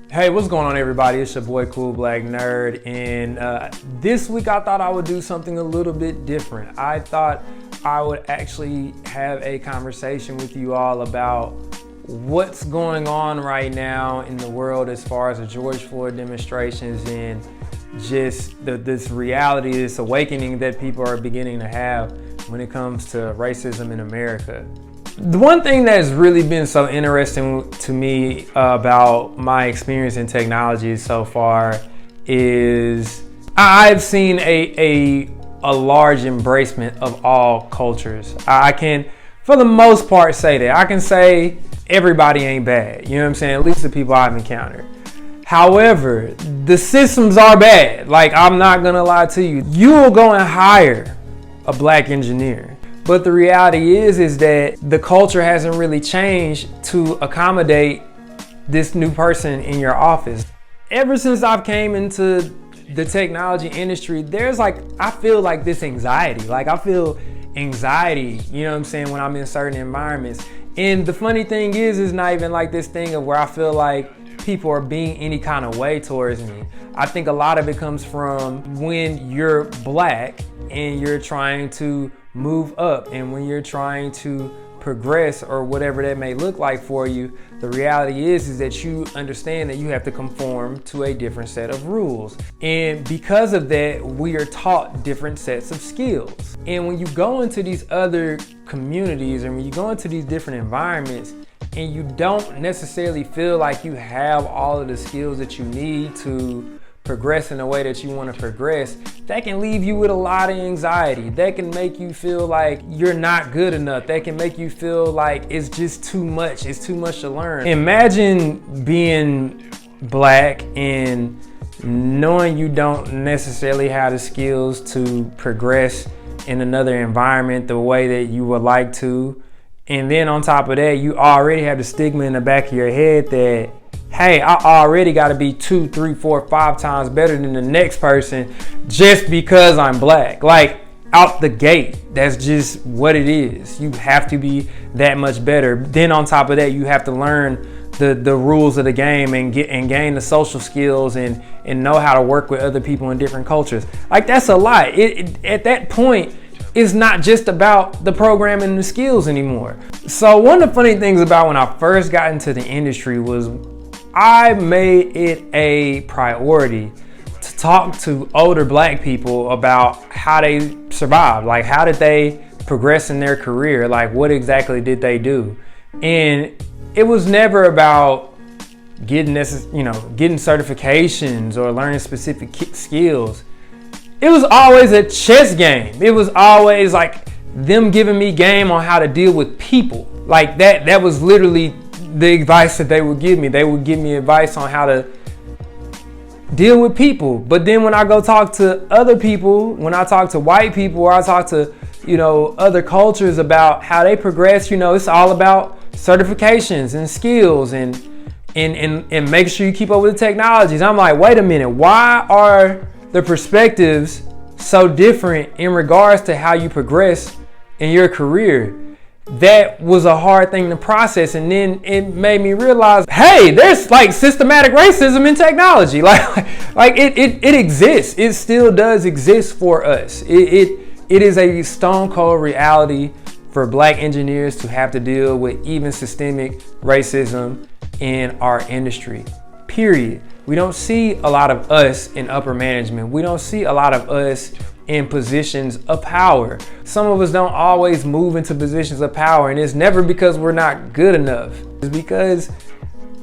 Hey, what's going on, everybody? It's your boy Cool Black Nerd, and this week I thought I would do something a little bit different. I thought I would actually have a conversation with you all about what's going on right now in the world as far as the George Floyd demonstrations and just this reality, this awakening that people are beginning to have when it comes to racism in America. The one thing that's really been so interesting to me about my experience in technology so far is I've seen a large embracement of all cultures. I can, for the most part, say that. I can say everybody ain't bad. You know what I'm saying? At least the people I've encountered. However, the systems are bad. Like, I'm not gonna lie to you. You will go and hire a black engineer. But the reality is that the culture hasn't really changed to accommodate this new person in your office. Ever since I've came into the technology industry, I feel like this anxiety. Like, I feel anxiety, you know what I'm saying, when I'm in certain environments. And the funny thing is, it's not even like this thing of where I feel like people are being any kind of way towards me. I think a lot of it comes from when you're black and you're trying to move up, and when you're trying to progress or whatever that may look like for you, the reality is that you understand that you have to conform to a different set of rules. And because of that, we are taught different sets of skills. And when you go into these other communities, and when you go into these different environments, and you don't necessarily feel like you have all of the skills that you need to progress in the way that you want to progress, that can leave you with a lot of anxiety. That can make you feel like you're not good enough. That can make you feel like it's just too much. It's too much to learn. Imagine being black and knowing you don't necessarily have the skills to progress in another environment the way that you would like to. And then on top of that, you already have the stigma in the back of your head that, hey, I already got to be 2, 3, 4, 5 times better than the next person just because I'm black. Like, out the gate, that's just what it is. You have to be that much better. Then on top of that, you have to learn the rules of the game and gain the social skills and know how to work with other people in different cultures. Like, that's a lot. At that point, it's not just about the programming and the skills anymore. So one of the funny things about when I first got into the industry was I made it a priority to talk to older black people about how they survived. Like, how did they progress in their career? Like, what exactly did they do? And it was never about getting certifications or learning specific skills. It was always a chess game. It was always like them giving me game on how to deal with people. Like, that was literally the advice that they would give me. They would give me advice on how to deal with people. But then when I go talk to other people, when I talk to white people, or I talk to, other cultures about how they progress, it's all about certifications and skills and make sure you keep up with the technologies. I'm like, wait a minute, why are the perspectives so different in regards to how you progress in your career? That was a hard thing to process, and then it made me realize, hey, there's like systematic racism in technology. Like it exists. It still does exist for us. It is a stone cold reality for black engineers to have to deal with even systemic racism in our industry. Period. We don't see a lot of us in upper management. We don't see a lot of us in positions of power. Some of us don't always move into positions of power, and it's never because we're not good enough. It's because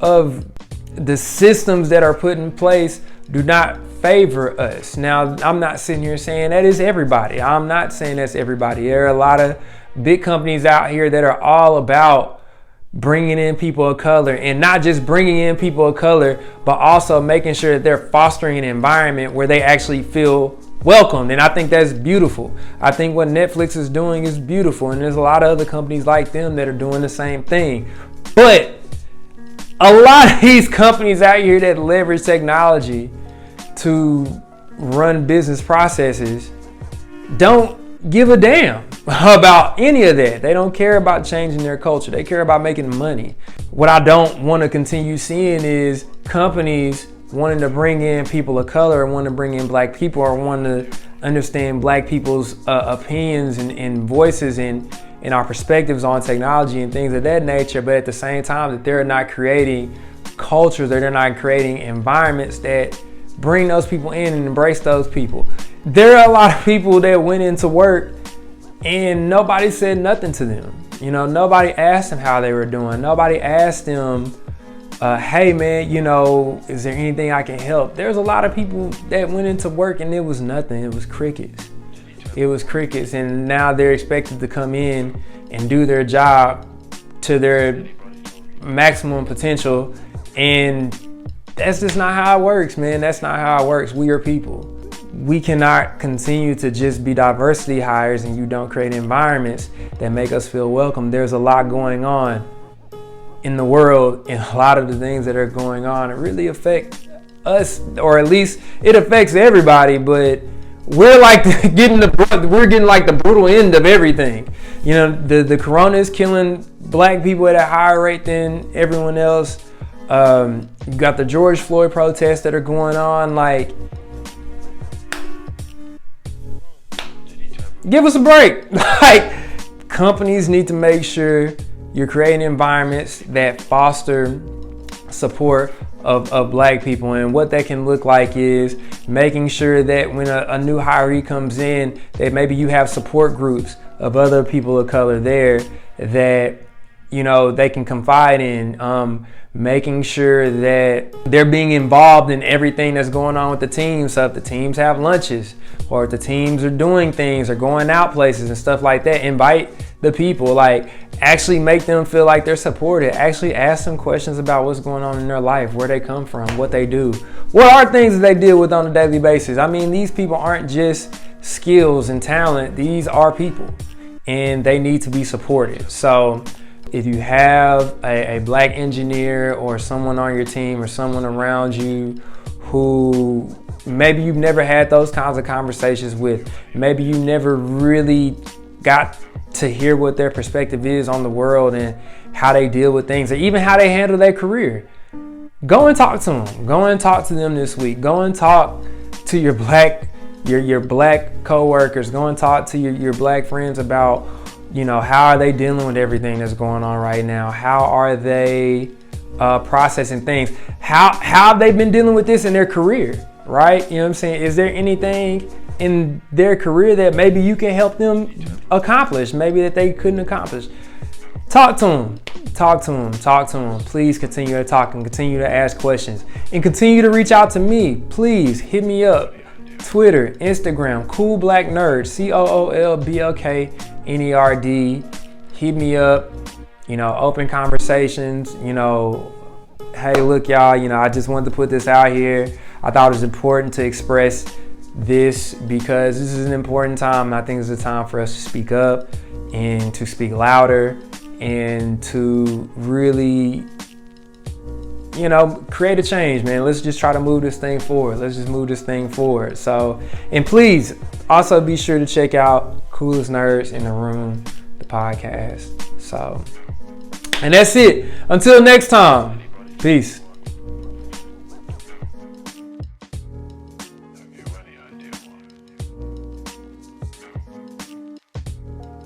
of the systems that are put in place do not favor us. Now, I'm not sitting here saying that is everybody. I'm not saying that's everybody. There are a lot of big companies out here that are all about bringing in people of color, and not just bringing in people of color, but also making sure that they're fostering an environment where they actually feel welcomed. And I think that's beautiful. I think what Netflix is doing is beautiful, and there's a lot of other companies like them that are doing the same thing. But a lot of these companies out here that leverage technology to run business processes don't give a damn. about any of that. They don't care about changing their culture. They care about making money. What I don't want to continue seeing is companies wanting to bring in people of color, or wanting to bring in black people, or wanting to understand black people's opinions and voices and our perspectives on technology and things of that nature. But at the same time, that they're not creating cultures, or they're not creating environments that bring those people in and embrace those people. There are a lot of people that went into work and nobody said nothing to them. You know, nobody asked them how they were doing. Nobody asked them, hey man, you know, is there anything I can help? There's a lot of people that went into work and it was nothing. It was crickets. It was crickets. And now they're expected to come in and do their job to their maximum potential. And that's just not how it works, man. That's not how it works. We are people. We cannot continue to just be diversity hires and you don't create environments that make us feel welcome. There's a lot going on in the world, and a lot of the things that are going on, it really affect us, or at least it affects everybody, but we're like getting like the brutal end of everything. You know, the corona is killing black people at a higher rate than everyone else. You got the George Floyd protests that are going on. Like, give us a break. Like, companies need to make sure you're creating environments that foster support of black people. And what that can look like is making sure that when a new hiree comes in, that maybe you have support groups of other people of color there that, you know, they can confide in. Making sure that they're being involved in everything that's going on with the team. So if the teams have lunches, or if the teams are doing things or going out places and stuff like that, invite the people. Like, actually make them feel like they're supported. Actually ask them questions about what's going on in their life, where they come from, what they do. What are things that they deal with on a daily basis? I mean, these people aren't just skills and talent. These are people, and they need to be supported. So if you have a black engineer or someone on your team or someone around you who maybe you've never had those kinds of conversations with, maybe you never really got to hear what their perspective is on the world and how they deal with things, or even how they handle their career, go and talk to them. Go and talk to them this week. Go and talk to your black coworkers. Go and talk to your black friends about, you know, how are they dealing with everything that's going on right now? How are they processing things? How have they been dealing with this in their career, right? You know what I'm saying? Is there anything in their career that maybe you can help them accomplish, maybe that they couldn't accomplish? Talk to them. Talk to them. Talk to them. Please continue to talk and continue to ask questions and continue to reach out to me. Please hit me up. Twitter, Instagram, Cool Black Nerd, COOLBLKNERD. Hit me up, you know, open conversations, you know, hey, look, y'all, you know, I just wanted to put this out here. I thought it was important to express this because this is an important time. And I think it's a time for us to speak up and to speak louder and to really, you know, create a change, man. Let's just try to move this thing forward. Let's just move this thing forward. So, and please also be sure to check out Coolest Nerds in the Room, the podcast. So, and that's it. Until next time, peace.